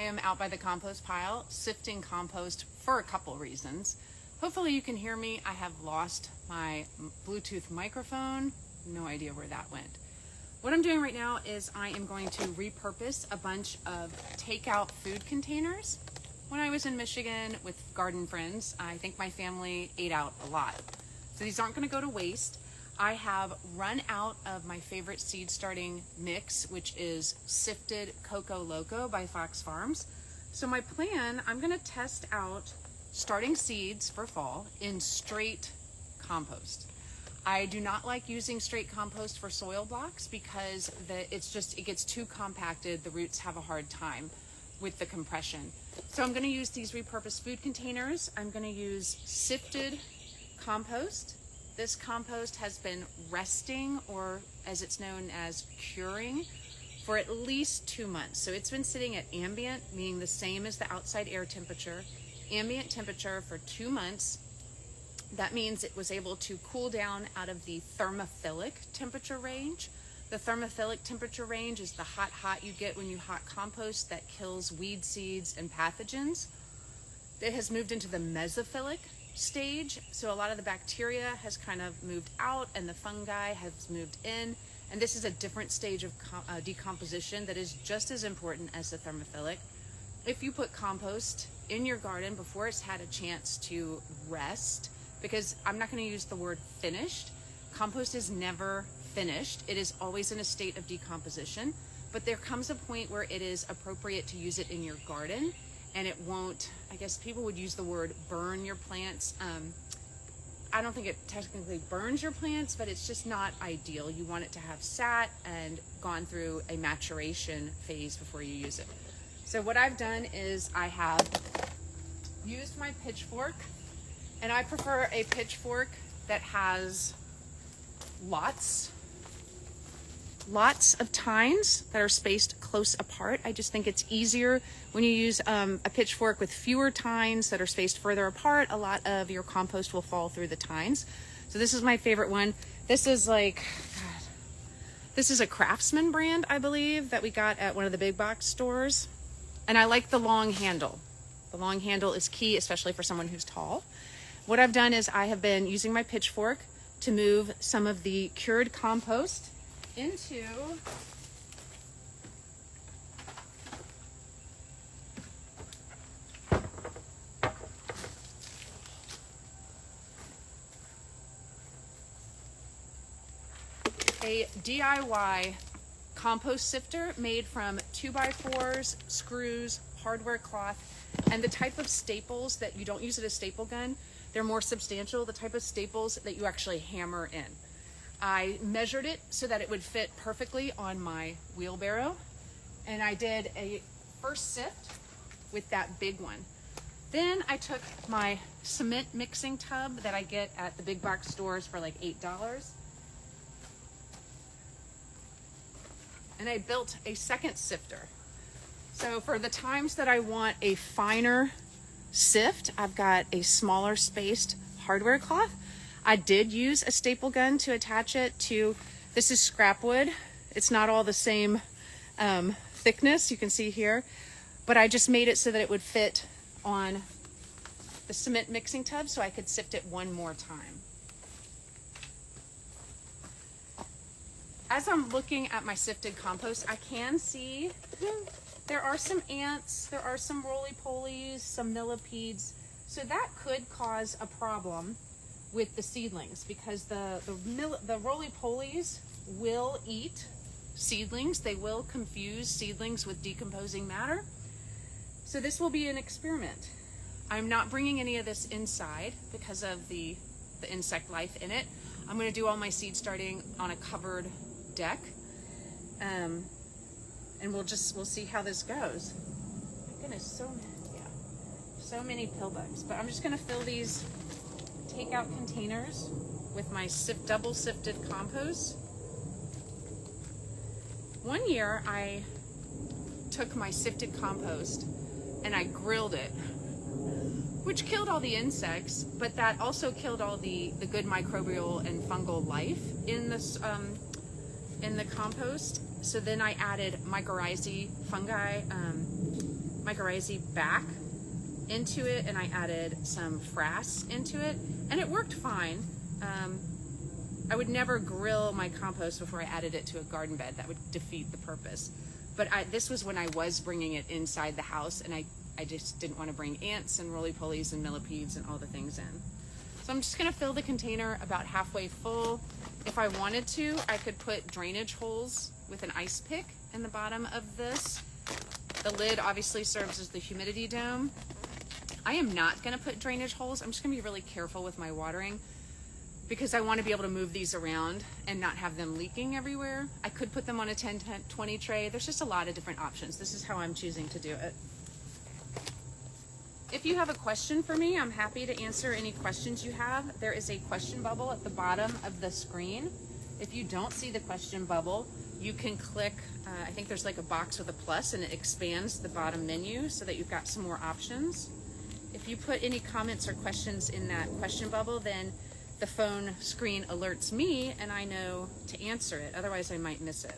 am out by the compost pile sifting compost for a couple reasons. Hopefully you can hear me. I have lost my Bluetooth microphone. No idea where that went. What I'm doing right now is I am going to repurpose a bunch of takeout food containers. When I was in Michigan with garden friends, I think my family ate out a lot. So these aren't going to go to waste. I have run out of my favorite seed starting mix, which is sifted Coco Loco by Fox Farms. So my plan, I'm going to test out starting seeds for fall in straight compost. I do not like using straight compost for soil blocks because it gets too compacted. The roots have a hard time with the compression. So I'm going to use these repurposed food containers. I'm going to use sifted compost. This compost has been resting, or as it's known as curing, for at least 2 months. So it's been sitting at ambient, meaning the same as the outside air temperature, ambient temperature for 2 months. That means it was able to cool down out of the thermophilic temperature range. The thermophilic temperature range is the hot you get when you hot compost that kills weed seeds and pathogens. It has moved into the mesophilic stage, so a lot of the bacteria has kind of moved out and the fungi has moved in, and this is a different stage of decomposition that is just as important as the thermophilic. If you put compost in your garden before it's had a chance to rest, because I'm not going to use the word finished, compost is never finished, it is always in a state of decomposition, but there comes a point where it is appropriate to use it in your garden. And it won't, I guess people would use the word burn your plants. I don't think it technically burns your plants, but it's just not ideal. You want it to have sat and gone through a maturation phase before you use it. So what I've done is I have used my pitchfork, and I prefer a pitchfork that has lots of tines that are spaced close apart. I just think it's easier when you use a pitchfork with fewer tines that are spaced further apart. A lot of your compost will fall through the tines. So this is my favorite one. This is this is a Craftsman brand, I believe, that we got at one of the big box stores. And I like the long handle. The long handle is key, especially for someone who's tall. What I've done is I have been using my pitchfork to move some of the cured compost into a DIY compost sifter made from 2x4s, screws, hardware cloth, and the type of staples that you don't use at a staple gun. They're more substantial, the type of staples that you actually hammer in. I measured it so that it would fit perfectly on my wheelbarrow, and I did a first sift with that big one. Then I took my cement mixing tub that I get at the big box stores for like $8, and I built a second sifter. So for the times that I want a finer sift, I've got a smaller spaced hardware cloth. I did use a staple gun to attach it to, this is scrap wood. It's not all the same thickness, you can see here, but I just made it so that it would fit on the cement mixing tub so I could sift it one more time. As I'm looking at my sifted compost, I can see there are some ants, there are some roly-polies, some millipedes, so that could cause a problem with the seedlings, because the roly-polies will eat seedlings. They will confuse seedlings with decomposing matter. So this will be an experiment. I'm not bringing any of this inside because of the insect life in it. I'm going to do all my seed starting on a covered deck, and we'll see how this goes. My goodness, so many pill bugs. But I'm just going to fill these takeout containers with my double sifted compost. One year I took my sifted compost and I grilled it, which killed all the insects, but that also killed all the good microbial and fungal life in this in the compost. So then I added mycorrhizae fungi, mycorrhizae back into it, and I added some frass into it, and it worked fine. I would never grill my compost before I added it to a garden bed. That would defeat the purpose. But this was when I was bringing it inside the house, and I just didn't want to bring ants and roly-polies and millipedes and all the things in. So I'm just gonna fill the container about halfway full. If I wanted to, I could put drainage holes with an ice pick in the bottom of this. The lid obviously serves as the humidity dome. I am not gonna put drainage holes. I'm just gonna be really careful with my watering because I want to be able to move these around and not have them leaking everywhere. I could put them on a 10-20 tray. There's just a lot of different options. This is how I'm choosing to do it. If you have a question for me, I'm happy to answer any questions you have. There is a question bubble at the bottom of the screen. If you don't see the question bubble, you can click, I think there's like a box with a plus, and it expands the bottom menu so that you've got some more options. If you put any comments or questions in that question bubble, then the phone screen alerts me and I know to answer it. Otherwise, I might miss it.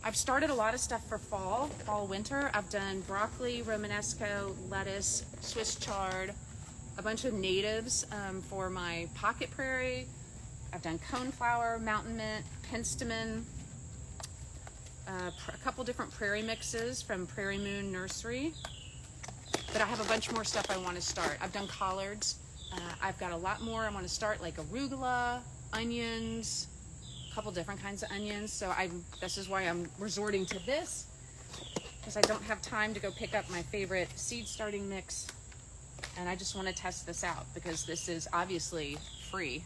I've started a lot of stuff for fall, winter. I've done broccoli, Romanesco, lettuce, Swiss chard, a bunch of natives for my pocket prairie. I've done coneflower, mountain mint, penstemon, a couple different prairie mixes from Prairie Moon Nursery. But I have a bunch more stuff I want to start. I've done collards. I've got a lot more I want to start, like arugula, onions, a couple different kinds of onions. So this is why I'm resorting to this, because I don't have time to go pick up my favorite seed starting mix. And I just want to test this out because this is obviously free.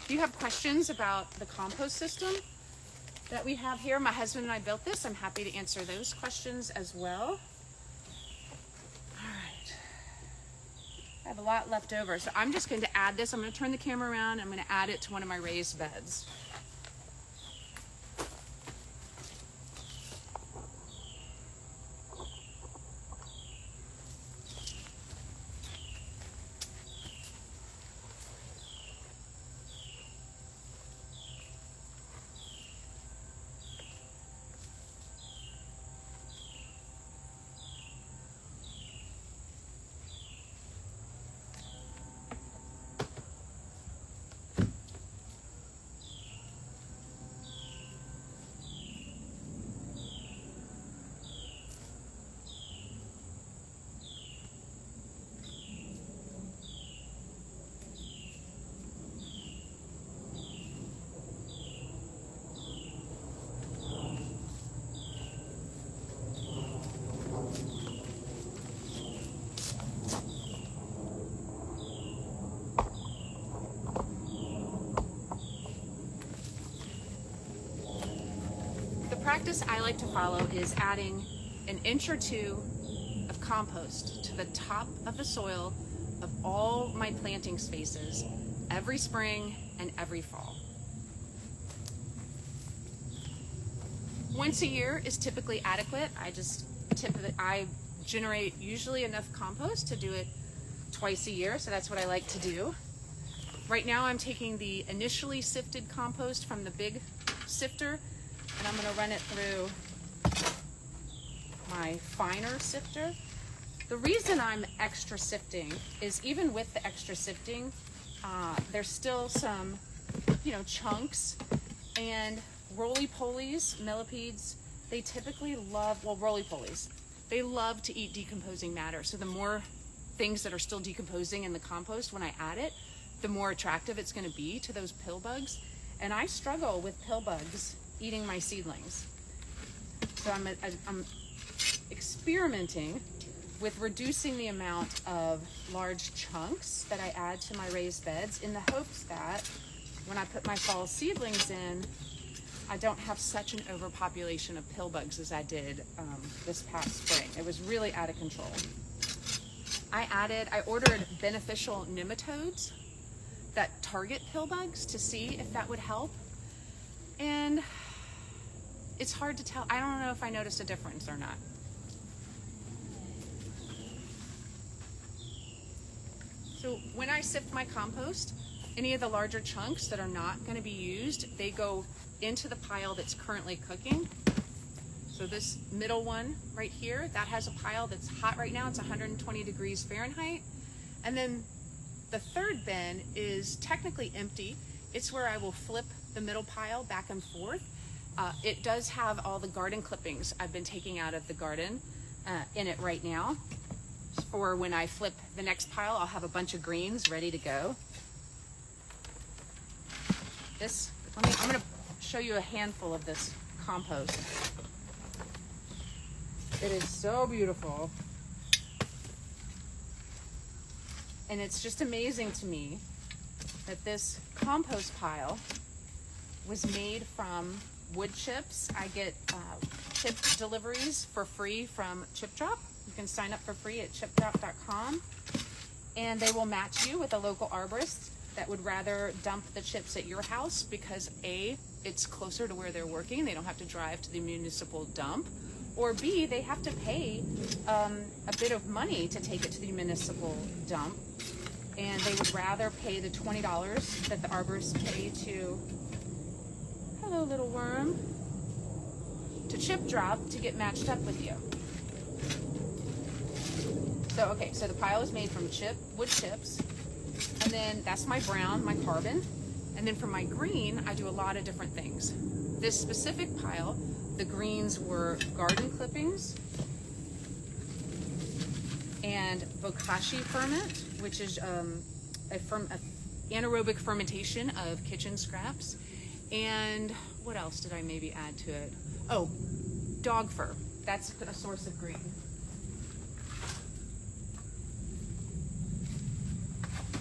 If you have questions about the compost system that we have here, my husband and I built this. I'm happy to answer those questions as well. All right. I have a lot left over, so I'm just going to add this. I'm going to turn the camera around. I'm going to add it to one of my raised beds. Practice I like to follow is adding an inch or two of compost to the top of the soil of all my planting spaces every spring and every fall. Once a year is typically adequate. I generate usually enough compost to do it twice a year, so that's what I like to do. Right now I'm taking the initially sifted compost from the big sifter, and I'm going to run it through my finer sifter. The reason I'm extra sifting is even with the extra sifting, there's still some, chunks, and roly-polies, millipedes, they typically love, roly-polies, they love to eat decomposing matter. So the more things that are still decomposing in the compost when I add it, the more attractive it's going to be to those pill bugs. And I struggle with pill bugs eating my seedlings. So I'm experimenting with reducing the amount of large chunks that I add to my raised beds in the hopes that when I put my fall seedlings in, I don't have such an overpopulation of pill bugs as I did this past spring. It was really out of control. I ordered beneficial nematodes that target pill bugs to see if that would help. And it's hard to tell. I don't know if I noticed a difference or not. So when I sift my compost, any of the larger chunks that are not going to be used, they go into the pile that's currently cooking. So this middle one right here, that has a pile that's hot right now. It's 120 degrees Fahrenheit. And then the third bin is technically empty. It's where I will flip the middle pile back and forth. It does have all the garden clippings I've been taking out of the garden in it right now. For when I flip the next pile, I'll have a bunch of greens ready to go. I'm gonna show you a handful of this compost. It is so beautiful. And it's just amazing to me that this compost pile was made from wood chips. I get chip deliveries for free from Chip Drop. You can sign up for free at chipdrop.com, and they will match you with a local arborist that would rather dump the chips at your house because A, it's closer to where they're working. They don't have to drive to the municipal dump. Or B, they have to pay a bit of money to take it to the municipal dump. And they would rather pay the $20 that the arborists pay to, hello little worm, to Chip Drop to get matched up with you. So, okay, so the pile is made from wood chips. And then that's my brown, my carbon. And then for my green, I do a lot of different things. This specific pile, the greens were garden clippings and bokashi ferment, which is anaerobic fermentation of kitchen scraps. And what else did I maybe add to it? Oh, dog fur. That's a source of green.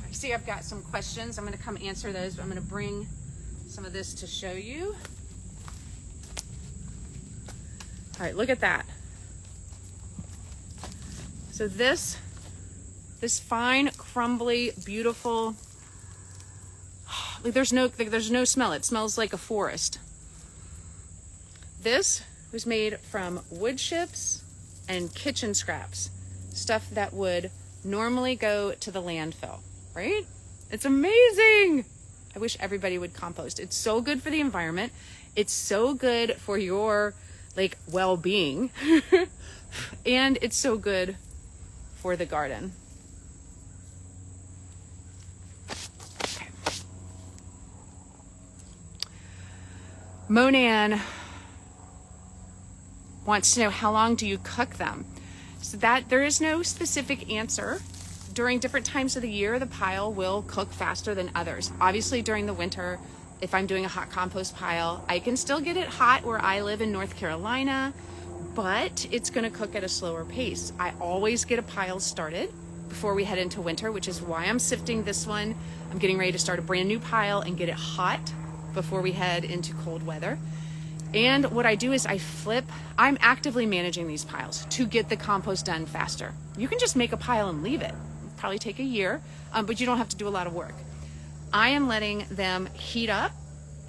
I see I've got some questions. I'm going to come answer those, but I'm going to bring some of this to show you. All right, look at that. So this fine, crumbly, beautiful, there's no smell. It smells like a forest. This was made from wood chips and kitchen scraps, stuff that would normally go to the landfill, right? It's amazing. I wish everybody would compost. It's so good for the environment. It's so good for your well-being. And it's so good for the garden. Okay. Monan wants to know, how long do you cook them? So that there is no specific answer. During different times of the year, the pile will cook faster than others. Obviously during the winter, if I'm doing a hot compost pile, I can still get it hot where I live in North Carolina, but it's gonna cook at a slower pace. I always get a pile started before we head into winter, which is why I'm sifting this one. I'm getting ready to start a brand new pile and get it hot before we head into cold weather. And what I do is I'm actively managing these piles to get the compost done faster. You can just make a pile and leave it. It'll probably take a year, but you don't have to do a lot of work. I am letting them heat up,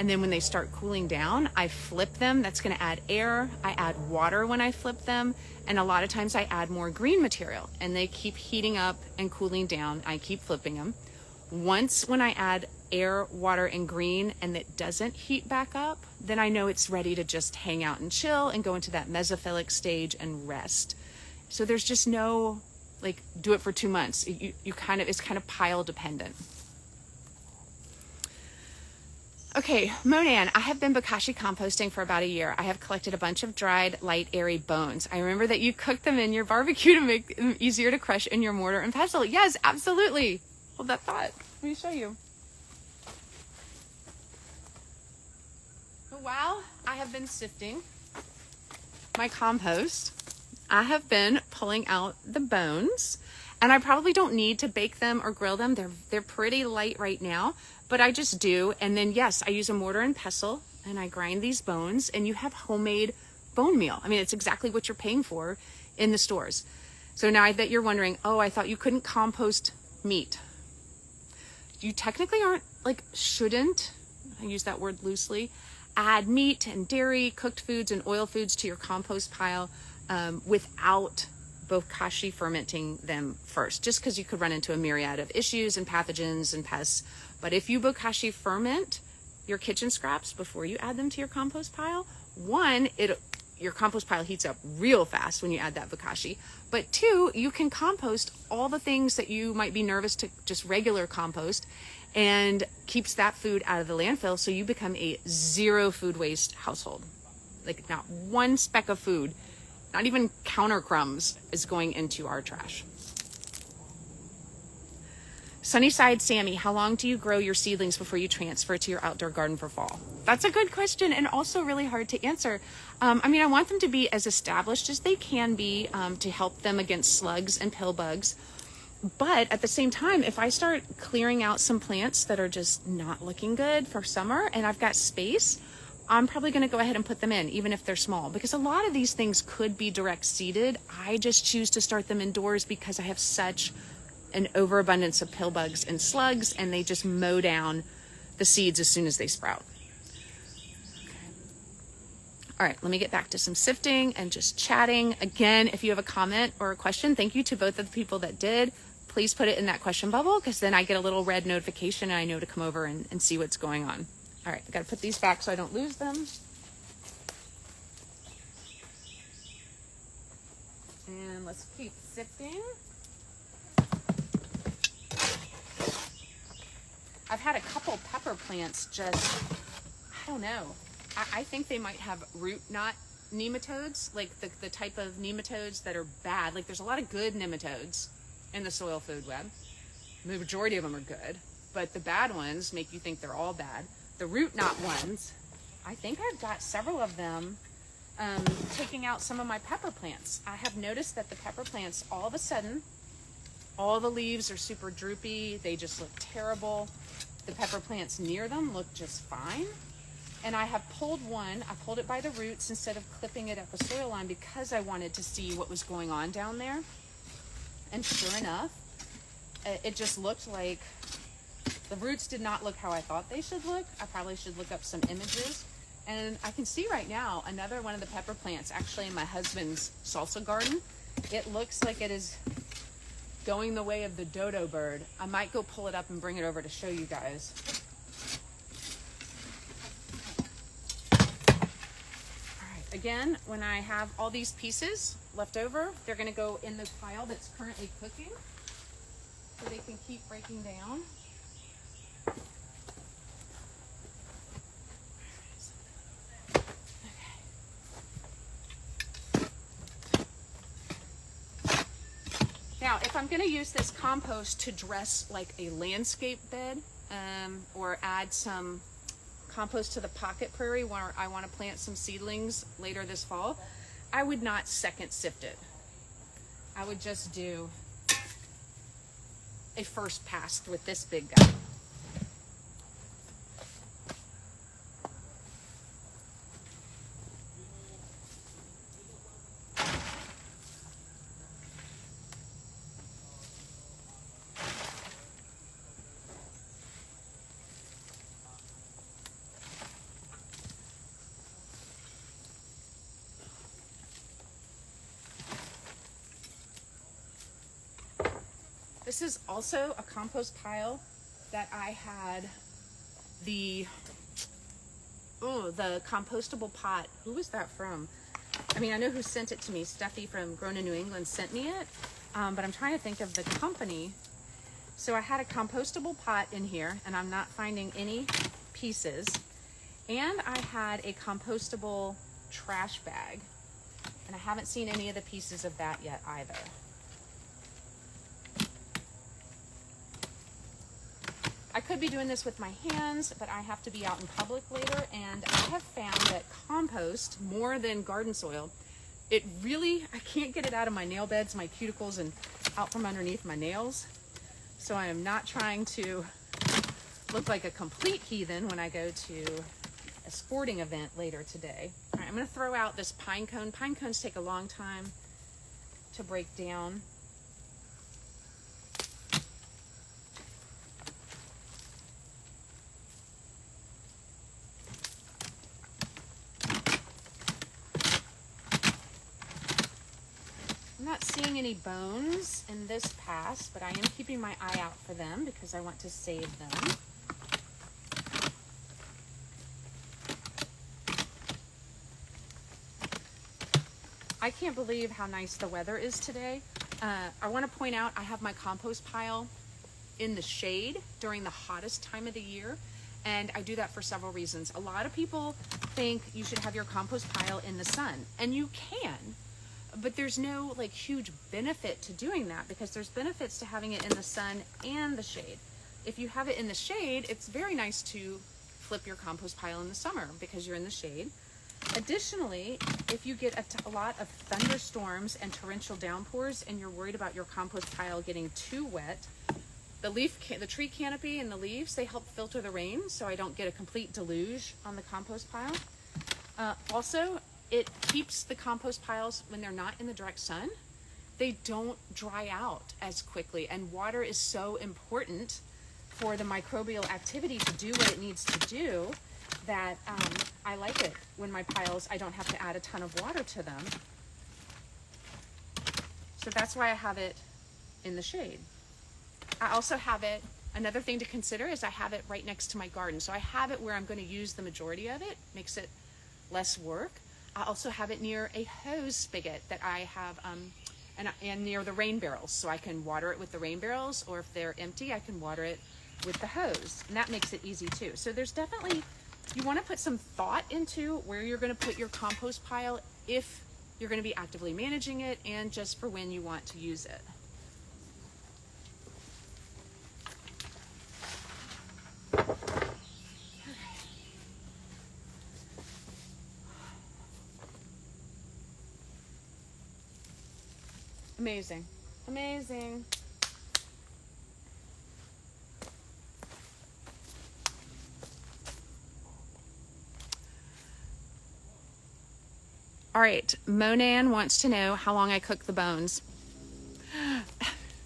and then when they start cooling down, I flip them. That's going to add air. I add water when I flip them, and a lot of times I add more green material, and they keep heating up and cooling down. I keep flipping them. Once when I add air, water, and green, and it doesn't heat back up, then I know it's ready to just hang out and chill and go into that mesophilic stage and rest. So there's just no do it for 2 months. It's kind of pile dependent. Okay, Monan, I have been bokashi composting for about a year. I have collected a bunch of dried, light, airy bones. I remember that you cooked them in your barbecue to make them easier to crush in your mortar and pestle. Yes, absolutely. Hold that thought. Let me show you. While I have been sifting my compost, I have been pulling out the bones, and I probably don't need to bake them or grill them. They're pretty light right now, but I just do. And then yes, I use a mortar and pestle and I grind these bones, and you have homemade bone meal. I mean, it's exactly what you're paying for in the stores. So now I bet you're wondering, oh, I thought you couldn't compost meat. You technically shouldn't, I use that word loosely, add meat and dairy, cooked foods and oil foods to your compost pile without bokashi fermenting them first, just because you could run into a myriad of issues and pathogens and pests But if you bokashi ferment your kitchen scraps before you add them to your compost pile, one, your compost pile heats up real fast when you add that bokashi. But two, you can compost all the things that you might be nervous to just regular compost, and keeps that food out of the landfill, so you become a zero food waste household. Like not one speck of food, not even counter crumbs is going into our trash. Sunnyside Sammy, how long do you grow your seedlings before you transfer to your outdoor garden for fall? That's a good question, and also really hard to answer. I mean, I want them to be as established as they can be to help them against slugs and pill bugs. But at the same time, if I start clearing out some plants that are just not looking good for summer and I've got space, I'm probably going to go ahead and put them in, even if they're small, because a lot of these things could be direct seeded. I just choose to start them indoors because I have such an overabundance of pill bugs and slugs, and they just mow down the seeds as soon as they sprout. All right, let me get back to some sifting and just chatting. Again, if you have a comment or a question, thank you to both of the people that did. Please put it in that question bubble, because then I get a little red notification and I know to come over and see what's going on. All right, I gotta put these back so I don't lose them. And let's keep sifting. I've had a couple pepper plants just, I don't know. I think they might have root knot nematodes, like the type of nematodes that are bad. Like there's a lot of good nematodes in the soil food web. The majority of them are good, but the bad ones make you think they're all bad. The root knot ones, I think I've got several of them taking out some of my pepper plants. I have noticed that the pepper plants, all of a sudden, all the leaves are super droopy. They just look terrible. The pepper plants near them look just fine. And I have pulled one. I pulled it by the roots instead of clipping it up a soil line because I wanted to see what was going on down there. And sure enough, it just looked like the roots did not look how I thought they should look. I probably should look up some images. And I can see right now another one of the pepper plants actually in my husband's salsa garden. It looks like it is going the way of the dodo bird. I might go pull it up and bring it over to show you guys. All right, again, when I have all these pieces left over, they're gonna go in the pile that's currently cooking so they can keep breaking down. Now, if I'm going to use this compost to dress like a landscape bed or add some compost to the pocket prairie where I want to plant some seedlings later this fall, I would not second sift it. I would just do a first pass with this big guy. This is also a compost pile that I had the compostable pot. Who was that from? I mean, I know who sent it to me. Steffi from Grown in New England sent me it, but I'm trying to think of the company. So I had a compostable pot in here, and I'm not finding any pieces. And I had a compostable trash bag, and I haven't seen any of the pieces of that yet either. I could be doing this with my hands, but I have to be out in public later, and I have found that compost, more than garden soil, it really, I can't get it out of my nail beds, my cuticles, and out from underneath my nails. So I am not trying to look like a complete heathen when I go to a sporting event later today. All right, I'm gonna throw out this pine cone. Pine cones take a long time to break down. I'm not seeing any bones in this pass, but I am keeping my eye out for them because I want to save them. I can't believe how nice the weather is today. I want to point out I have my compost pile in the shade during the hottest time of the year, and I do that for several reasons. A lot of people think you should have your compost pile in the sun, and you can, but there's no like huge benefit to doing that because there's benefits to having it in the sun and the shade. If you have it in the shade, it's very nice to flip your compost pile in the summer because you're in the shade. Additionally, if you get a lot of thunderstorms and torrential downpours and you're worried about your compost pile getting too wet, the tree canopy and the leaves, they help filter the rain so I don't get a complete deluge on the compost pile. Also, it keeps the compost piles, when they're not in the direct sun, they don't dry out as quickly. And water is so important for the microbial activity to do what it needs to do that I like it when my piles, I don't have to add a ton of water to them. So that's why I have it in the shade. I also have it, another thing to consider is I have it right next to my garden. So I have it where I'm going to use the majority of it, makes it less work. I also have it near a hose spigot that I have, and near the rain barrels. So I can water it with the rain barrels, or if they're empty, I can water it with the hose. And that makes it easy too. So there's definitely, you want to put some thought into where you're going to put your compost pile if you're going to be actively managing it and just for when you want to use it. Amazing. Amazing. All right, Monan wants to know how long I cook the bones.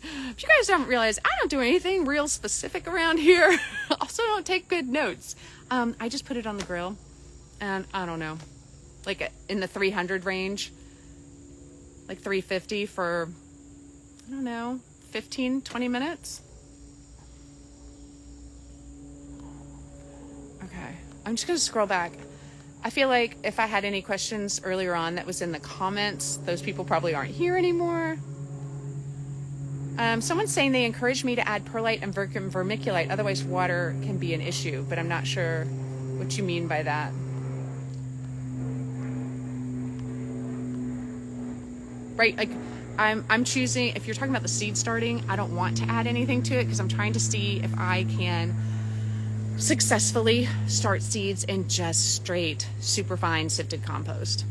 If you guys don't realize, I don't do anything real specific around here. Also don't take good notes. I just put it on the grill and I don't know, like in the 300 range, like 350 for, I don't know, 15, 20 minutes. Okay, I'm just gonna scroll back. I feel like if I had any questions earlier on that was in the comments, those people probably aren't here anymore. Someone's saying they encouraged me to add perlite and vermiculite, otherwise water can be an issue, but I'm not sure what you mean by that. Right, like I'm choosing, if you're talking about the seed starting, I don't want to add anything to it because I'm trying to see if I can successfully start seeds in just straight superfine sifted compost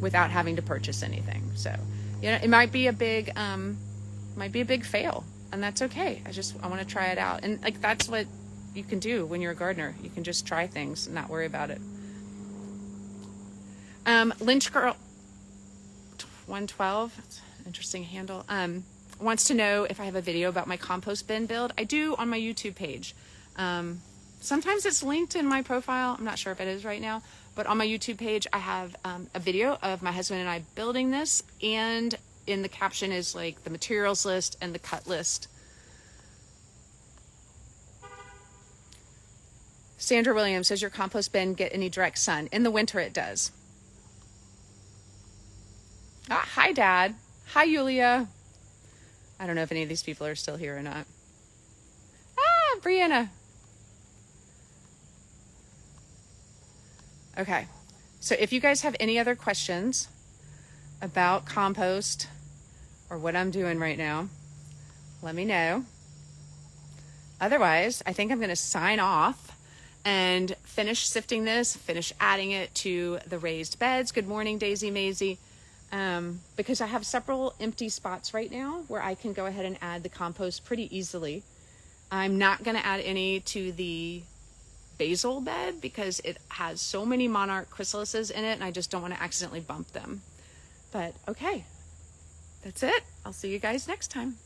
without having to purchase anything. So, you know, it might be a big fail, and that's okay. I want to try it out. And like, that's what you can do when you're a gardener. You can just try things and not worry about it. Lynch Girl 112, that's an interesting handle, wants to know if I have a video about my compost bin build. I do on my YouTube page. Sometimes it's linked in my profile. I'm not sure if it is right now, but on my YouTube page, I have a video of my husband and I building this, and in the caption is like the materials list and the cut list. Sandra Williams says, your compost bin get any direct sun? In the winter it does. Ah, hi Dad. Hi Yulia. I don't know if any of these people are still here or not. Ah, Brianna. Okay, so if you guys have any other questions about compost or what I'm doing right now, let me know. Otherwise, I think I'm going to sign off and finish sifting this, finish adding it to the raised beds. Good morning, Daisy Maisie. Because I have several empty spots right now where I can go ahead and add the compost pretty easily. I'm not going to add any to the basil bed because it has so many monarch chrysalises in it and I just don't want to accidentally bump them. But okay, that's it. I'll see you guys next time.